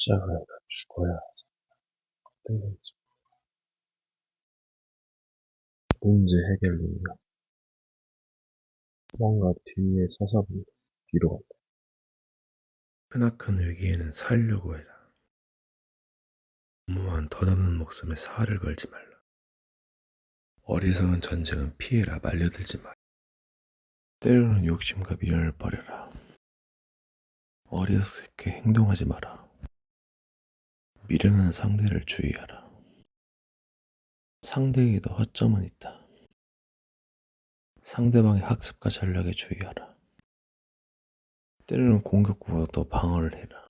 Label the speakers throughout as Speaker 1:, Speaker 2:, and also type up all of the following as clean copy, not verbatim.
Speaker 1: 십자가에다 죽어야 하지. 그때는지. 문제 해결 능력. 뭔가 뒤에 서서 본다. 뒤로 간다.
Speaker 2: 크나큰 위기에는 살려고 해라. 무모한 덧없는 목숨에 살을 걸지 말라. 어리석은 전쟁은 피해라. 말려들지 마. 때로는 욕심과 미련을 버려라. 어리석게 행동하지 마라. 미련한 상대를 주의하라. 상대에게도 허점은 있다. 상대방의 학습과 전략에 주의하라. 때로는 공격보다 더 방어를 해라.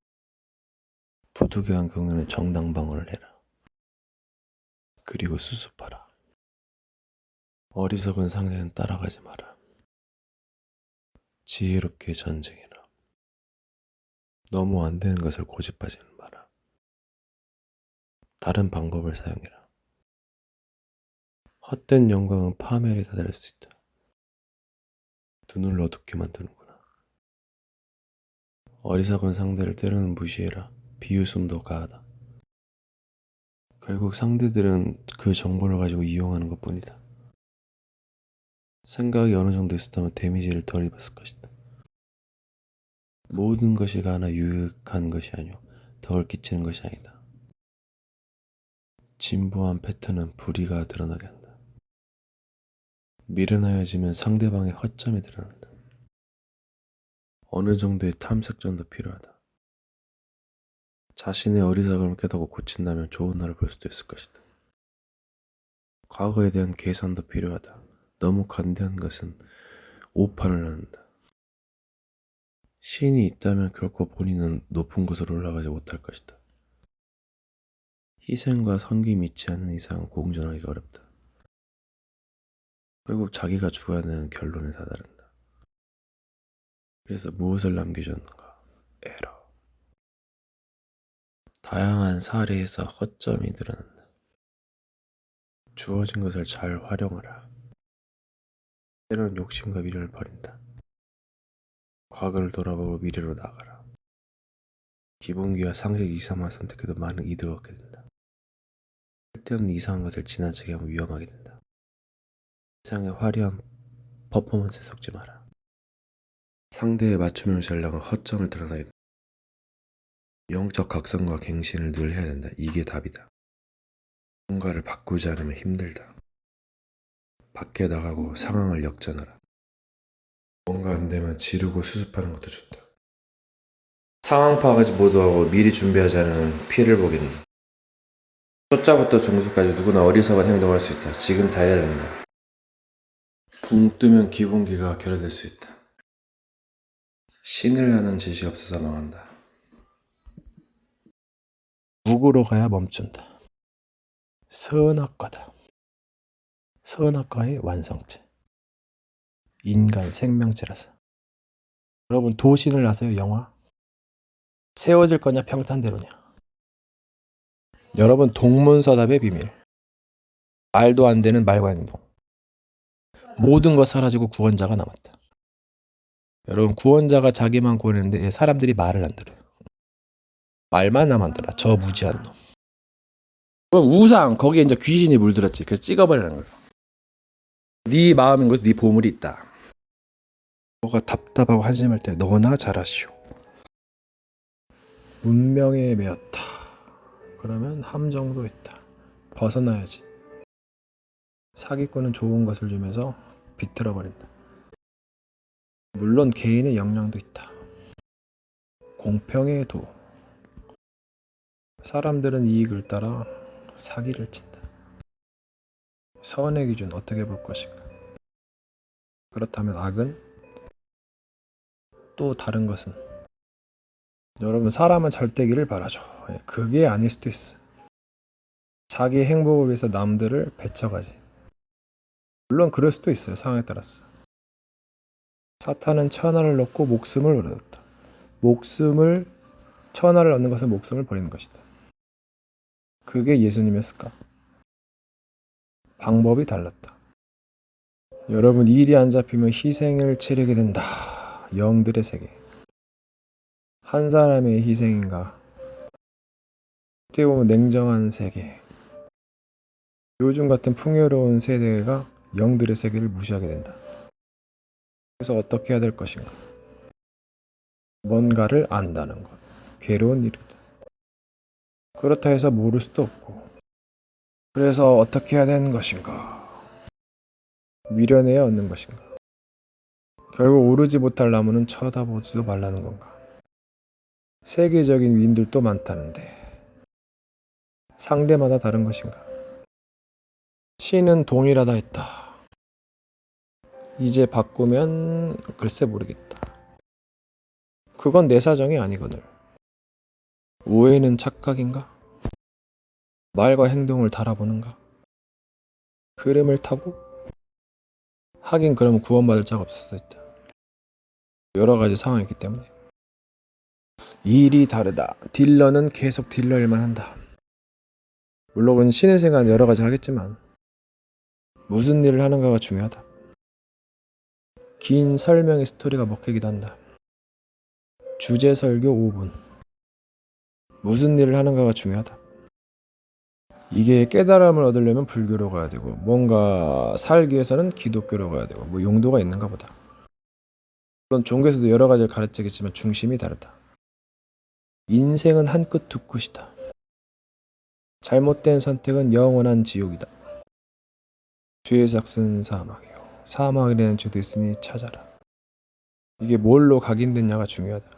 Speaker 2: 부득이한 경우에는 정당 방어를 해라. 그리고 수습하라. 어리석은 상대는 따라가지 마라. 지혜롭게 전쟁해라. 너무 안 되는 것을 고집하지는 마라. 다른 방법을 사용해라. 헛된 영광은 파멸에 다다를 수 있다. 눈을 어둡게 만드는구나. 어리석은 상대를 때로는 무시해라. 비웃음도 가하다. 결국 상대들은 그 정보를 가지고 이용하는 것뿐이다. 생각이 어느 정도 있었다면 데미지를 덜 입었을 것이다. 모든 것이 하나 유익한 것이 아니오 덕을 끼치는 것이 아니다. 진부한 패턴은 불의가 드러나게 한다. 미련하여지면 상대방의 허점이 드러난다. 어느 정도의 탐색전도 필요하다. 자신의 어리석음을 깨닫고 고친다면 좋은 날을 볼 수도 있을 것이다. 과거에 대한 계산도 필요하다. 너무 관대한 것은 오판을 낳는다. 신이 있다면 결코 본인은 높은 곳으로 올라가지 못할 것이다. 희생과 섬김이 있지 않은 이상 공존하기가 어렵다. 결국 자기가 죽어야 하는 결론에 다다른다. 그래서 무엇을 남겨줬는가? 에러. 다양한 사례에서 허점이 드러난다. 주어진 것을 잘 활용하라. 때로는 욕심과 미련을 버린다. 과거를 돌아보고 미래로 나아가라. 기본기와 상식 이상만 선택해도 많은 이득을 얻게 된다. 쓸데없는 이상한 것을 지나치게 하면 위험하게 된다. 세상의 화려한 퍼포먼스에 속지 마라. 상대의 맞춤형 전략은 허점을 드러나게 된다. 영적 각성과 갱신을 늘 해야 된다. 이게 답이다. 뭔가를 바꾸지 않으면 힘들다. 밖에 나가고 상황을 역전하라. 뭔가 안 되면 지르고 수습하는 것도 좋다. 상황 파악하지 못하고 미리 준비하지 않으면 피해를 보게 된다. 초짜부터 중수까지 누구나 어리석은 행동을 할 수 있다. 지금 다 해야 된다. 붕 뜨면 기본기가 결여될 수 있다. 신을 아는 지식이 없어서 망한다.
Speaker 3: 무구로 가야 멈춘다. 선악과다. 선악과의 완성체. 인간 생명체라서. 여러분 도신을 아세요? 영화? 세워질 거냐 평탄대로냐. 여러분 동문서답의 비밀. 말도 안 되는 말과 행동. 모든 것 사라지고 구원자가 남았다. 여러분 구원자가 자기만 구원했는데 사람들이 말을 안 들어요. 말만 남았더라. 저 무지한 놈. 그럼 우상 거기에 이제 귀신이 물들었지. 그래서 찍어버리는 거예요. 네 마음인 것은 네 보물이 있다. 뭐가 답답하고 한심할 때 너나 잘하시오. 운명에 매였다. 그러면 함정도 있다. 벗어나야지. 사기꾼은 좋은 것을 주면서 비틀어버린다. 물론 개인의 역량도 있다. 공평의 도. 사람들은 이익을 따라 사기를 친다. 선의 기준 어떻게 볼 것인가? 그렇다면 악은? 또 다른 것은? 여러분 사람은 잘 되기를 바라죠. 그게 아닐 수도 있어. 자기 행복을 위해서 남들을 배척하지. 물론 그럴 수도 있어요. 상황에 따라서. 사탄은 천하를 얻고 목숨을 얻었다. 천하를 얻는 것은 목숨을 버리는 것이다. 그게 예수님이었을까? 방법이 달랐다. 여러분 일이 안 잡히면 희생을 치르게 된다. 영들의 세계. 한 사람의 희생인가 어떻게 보면 냉정한 세계. 요즘 같은 풍요로운 세대가 영들의 세계를 무시하게 된다. 그래서 어떻게 해야 될 것인가? 뭔가를 안다는 것. 괴로운 일이다. 그렇다 해서 모를 수도 없고. 그래서 어떻게 해야 되는 것인가? 미련해야 얻는 것인가? 결국 오르지 못할 나무는 쳐다보지도 말라는 건가? 세계적인 위인들도 많다는데 상대마다 다른 것인가? 시는 동일하다 했다. 이제 바꾸면 글쎄 모르겠다. 그건 내 사정이 아니거늘. 오해는 착각인가? 말과 행동을 달아보는가? 흐름을 타고? 하긴 그러면 구원받을 자가 없을 수 있다. 여러 가지 상황이 있기 때문에. 일이 다르다. 딜러는 계속 딜러일만 한다. 물론 신의 생활 여러 가지 하겠지만 무슨 일을 하는가가 중요하다. 긴 설명의 스토리가 먹히기도 한다. 주제 설교 5분. 무슨 일을 하는가가 중요하다. 이게 깨달음을 얻으려면 불교로 가야 되고 뭔가 살기 위해서는 기독교로 가야 되고 뭐 용도가 있는가 보다. 물론 종교에서도 여러 가지를 가르치겠지만 중심이 다르다. 인생은 한 끝 두 끝이다. 잘못된 선택은 영원한 지옥이다. 죄의 삭은 사망이요. 사망이라는 죄도 있으니 찾아라. 이게 뭘로 각인됐냐가 중요하다.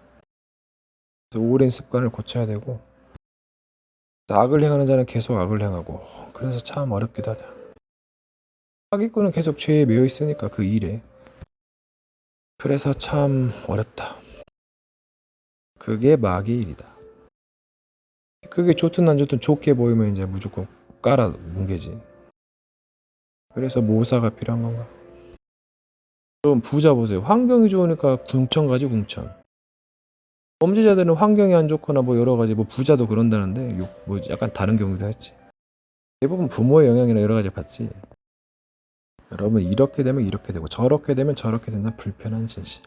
Speaker 3: 그래서 오랜 습관을 고쳐야 되고 악을 행하는 자는 계속 악을 행하고 그래서 참 어렵기도 하다. 사기꾼은 계속 죄에 매여 있으니까 그 일에. 그래서 참 어렵다. 그게 마귀의 일이다. 그게 좋든 안 좋든 좋게 보이면 이제 무조건 깔아 뭉개지. 그래서 모사가 필요한 건가? 그럼 부자 보세요. 환경이 좋으니까 궁천 가지 궁천. 범죄자들은 환경이 안 좋거나 뭐 여러 가지 뭐 부자도 그런다는데 뭐 약간 다른 경우도 했지. 대부분 부모의 영향이나 여러 가지 받지. 여러분 이렇게 되면 이렇게 되고 저렇게 되면 저렇게 된다. 불편한 진실.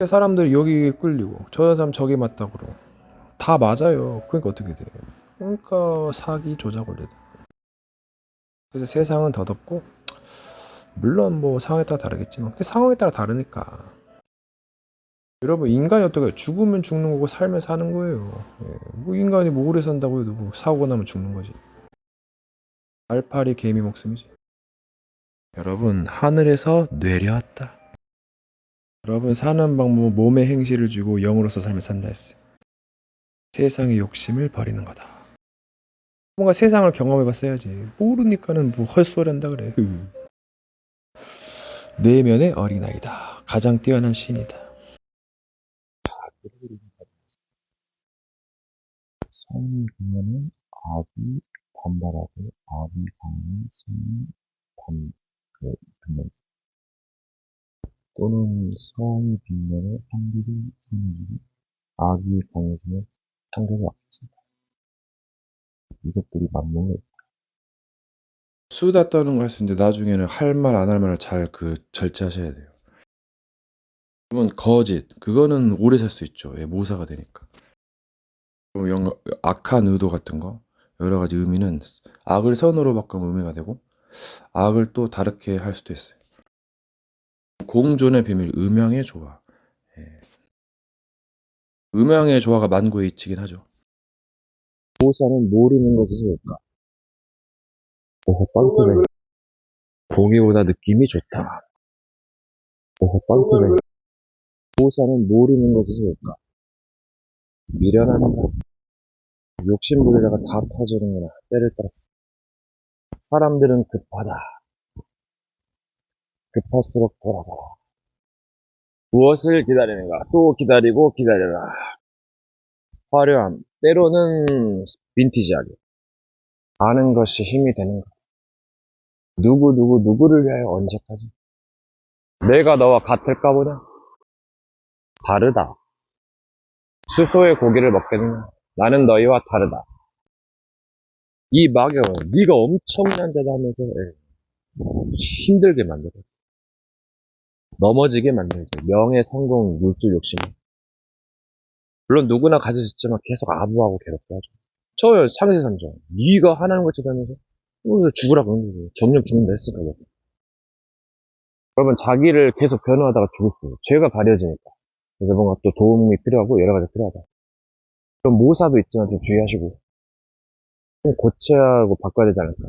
Speaker 3: 사람들이 여기 끌리고 저 사람 저기 맞다고 그러고 다 맞아요. 그러니까 어떻게 돼? 그러니까 사기 조작 원리다. 그래서 세상은 더덥고 물론 뭐 상황에 따라 다르겠지만 그 상황에 따라 다르니까. 여러분 인간이 어떻게 죽으면 죽는 거고 살면 사는 거예요. 뭐 인간이 뭐 오래 산다고 해도 뭐 사고 나면 죽는 거지. 알파리 개미 목숨이지. 여러분 하늘에서 내려왔다. 여러분 사는 방법 몸의 행실을 주고 영으로서 삶을 산다 했어요. 세상의 욕심을 버리는 거다. 뭔가 세상을 경험해봤어야지. 모르니까는 뭐 헛소리 한다 그래. 내면의 어린아이다. 가장 뛰어난 신이다.
Speaker 1: 성이 보면은 악이 반발하고 악이 강하면 성이 빛난다. 또는 성이 빛나면 상대도 선해지고 악이 강해지면 상대가 약해진다. 이것들이 맞는 거.
Speaker 2: 수다 떠는 거 할 수 있는데 나중에는 할 말 안 할 말을 잘 절제하셔야 돼요. 그러면 거짓 그거는 오래 살 수 있죠. 모사가 되니까. 악한 의도 같은 거 여러 가지 의미는 악을 선으로 바꾸면 의미가 되고 악을 또 다르게 할 수도 있어요. 공존의 비밀 음양의 조화. 음양의 조화가 만고의 이치긴 하죠.
Speaker 1: 모사는 모르는 것에서 올까? 오호 빵트네. 보기보다 느낌이 좋다. 오호 빵트네. 모사는 모르는 것에서 올까? 미련하는가? 욕심부리다가 다 터지는구나. 때를 따랐어. 사람들은 급하다. 급할수록 돌아가라. 무엇을 기다리는가? 또 기다리고 기다려라. 화려함. 때로는 빈티지하게. 아는 것이 힘이 되는 것. 누구를 위하여 언제까지? 내가 너와 같을까 보냐? 다르다. 수소의 고기를 먹겠느냐? 나는 너희와 다르다. 이 막연, 네가 엄청난 자다 하면서 힘들게 만들어. 넘어지게 만들죠. 명예, 성공, 물질 욕심. 물론 누구나 가질 수 있지만 계속 아부하고 괴롭게 하죠. 저요, 상세 삼정. 네가 하나님 같이 다면서 그래서 죽으라 그러는 거예요. 점점 죽는다 했을까 봐. 그러면 자기를 계속 변호하다가 죽을 거예요. 죄가 가려지니까. 그래서 뭔가 또 도움이 필요하고 여러 가지 필요하다. 그럼 모사도 있지만 좀 주의하시고 좀 고쳐야 하고 바꿔야 되지 않을까.